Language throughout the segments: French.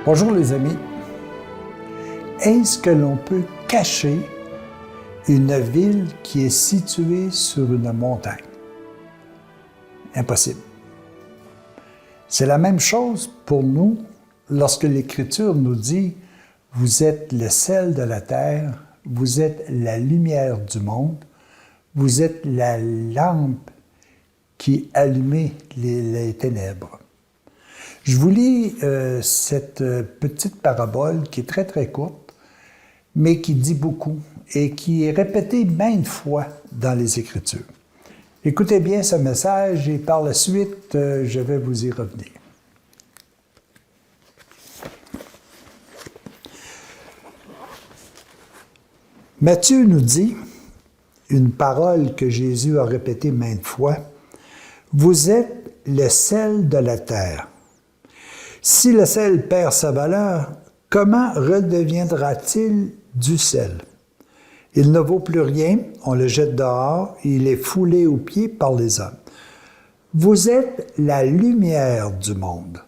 Bonjour les amis. Est-ce que l'on peut cacher une ville qui est située sur une montagne? Impossible. C'est la même chose pour nous lorsque l'Écriture nous dit « Vous êtes le sel de la terre, vous êtes la lumière du monde, vous êtes la lampe qui allume les ténèbres. » Je vous lis cette petite parabole qui est très très courte, mais qui dit beaucoup et qui est répétée maintes fois dans les Écritures. Écoutez bien ce message et par la suite, je vais vous y revenir. Matthieu nous dit une parole que Jésus a répétée maintes fois, « Vous êtes le sel de la terre. » Si le sel perd sa valeur, comment redeviendra-t-il du sel? Il ne vaut plus rien, on le jette dehors, il est foulé aux pieds par les hommes. Vous êtes la lumière du monde.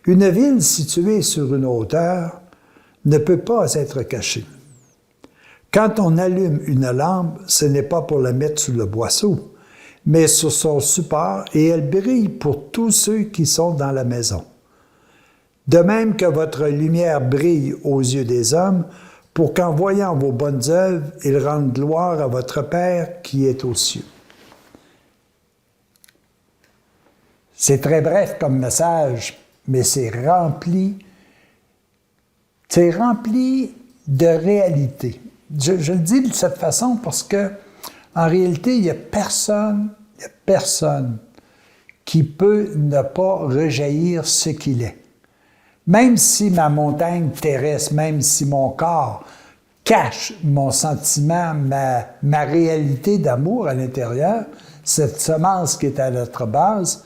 Une ville située sur une hauteur ne peut pas être cachée. Quand on allume une lampe, ce n'est pas pour la mettre sous le boisseau, mais sur son support, et elle brille pour tous ceux qui sont dans la maison. De même que votre lumière brille aux yeux des hommes, pour qu'en voyant vos bonnes œuvres, ils rendent gloire à votre Père qui est aux cieux. C'est très bref comme message, mais c'est rempli de réalité. Je le dis de cette façon parce que, en réalité, il n'y a personne qui peut ne pas rejaillir ce qu'il est. Même si ma montagne terrestre, même si mon corps cache mon sentiment, ma réalité d'amour à l'intérieur, cette semence qui est à notre base,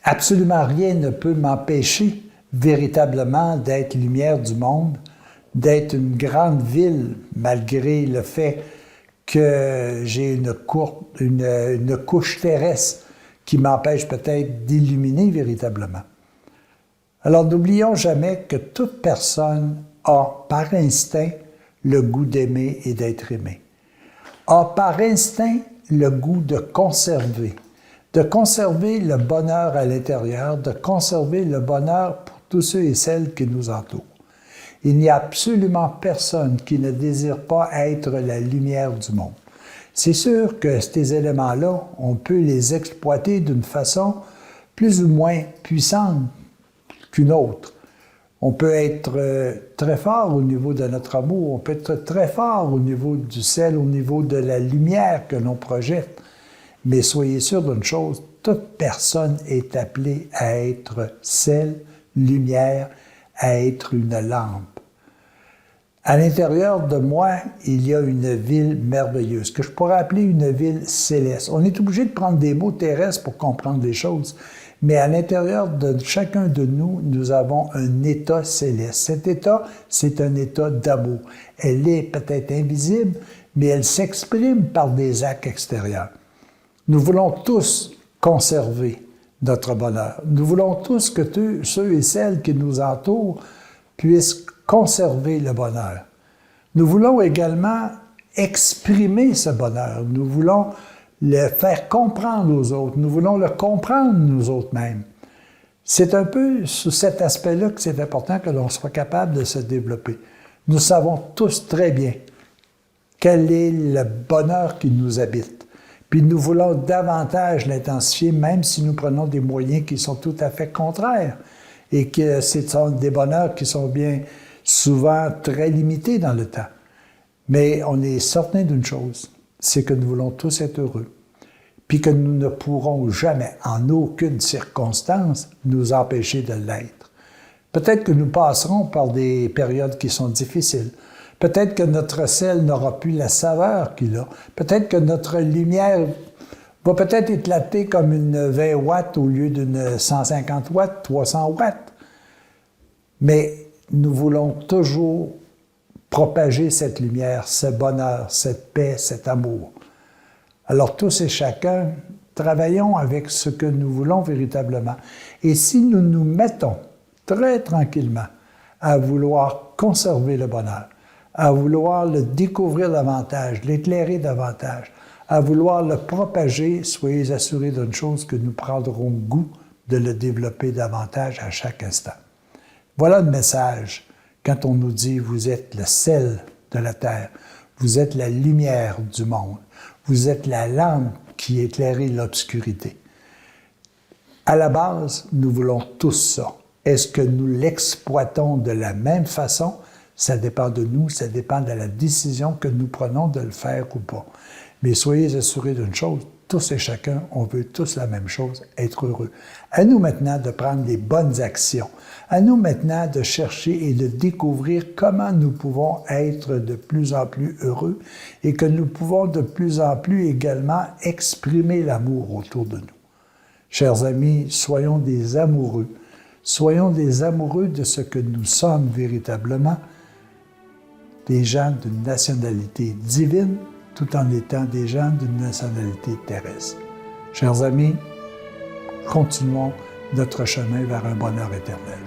absolument rien ne peut m'empêcher véritablement d'être lumière du monde, d'être une grande ville, malgré le fait que j'ai une couche terrestre qui m'empêche peut-être d'illuminer véritablement. Alors, n'oublions jamais que toute personne a, par instinct, le goût d'aimer et d'être aimé. A, par instinct, le goût de conserver le bonheur à l'intérieur, de conserver le bonheur pour tous ceux et celles qui nous entourent. Il n'y a absolument personne qui ne désire pas être la lumière du monde. C'est sûr que ces éléments-là, on peut les exploiter d'une façon plus ou moins puissante qu'une autre. On peut être très fort au niveau de notre amour, on peut être très fort au niveau du sel, au niveau de la lumière que l'on projette. Mais soyez sûr d'une chose, toute personne est appelée à être sel, lumière, à être une lampe. À l'intérieur de moi, il y a une ville merveilleuse, que je pourrais appeler une ville céleste. On est obligé de prendre des mots terrestres pour comprendre les choses. Mais à l'intérieur de chacun de nous, nous avons un état céleste. Cet état, c'est un état d'amour. Elle est peut-être invisible, mais elle s'exprime par des actes extérieurs. Nous voulons tous conserver notre bonheur. Nous voulons tous que ceux et celles qui nous entourent puissent conserver le bonheur. Nous voulons également exprimer ce bonheur. Nous voulons le faire comprendre aux autres. Nous voulons le comprendre nous autres mêmes. C'est un peu sous cet aspect-là que c'est important que l'on soit capable de se développer. Nous savons tous très bien quel est le bonheur qui nous habite. Puis nous voulons davantage l'intensifier, même si nous prenons des moyens qui sont tout à fait contraires et que ce sont des bonheurs qui sont bien souvent très limités dans le temps. Mais on est certain d'une chose, c'est que nous voulons tous être heureux, puis que nous ne pourrons jamais, en aucune circonstance, nous empêcher de l'être. Peut-être que nous passerons par des périodes qui sont difficiles. Peut-être que notre sel n'aura plus la saveur qu'il a. Peut-être que notre lumière va peut-être éclater comme une 20 watts au lieu d'une 150 watts, 300 watts. Mais nous voulons toujours propager cette lumière, ce bonheur, cette paix, cet amour. Alors tous et chacun, travaillons avec ce que nous voulons véritablement. Et si nous nous mettons très tranquillement, à vouloir conserver le bonheur, à vouloir le découvrir davantage, l'éclairer davantage, à vouloir le propager, soyez assurés d'une chose, que nous prendrons goût de le développer davantage à chaque instant. Voilà le message quand on nous dit « Vous êtes le sel de la terre, vous êtes la lumière du monde, vous êtes la lampe qui éclaire l'obscurité ». À la base, nous voulons tous ça. Est-ce que nous l'exploitons de la même façon? Ça dépend de nous, ça dépend de la décision que nous prenons de le faire ou pas. Mais soyez assurés d'une chose, tous et chacun, on veut tous la même chose, être heureux. À nous maintenant de prendre les bonnes actions. À nous maintenant de chercher et de découvrir comment nous pouvons être de plus en plus heureux et que nous pouvons de plus en plus également exprimer l'amour autour de nous. Chers amis, soyons des amoureux. Soyons des amoureux de ce que nous sommes véritablement, des gens d'une nationalité divine, tout en étant des gens d'une nationalité terrestre. Chers amis, continuons notre chemin vers un bonheur éternel.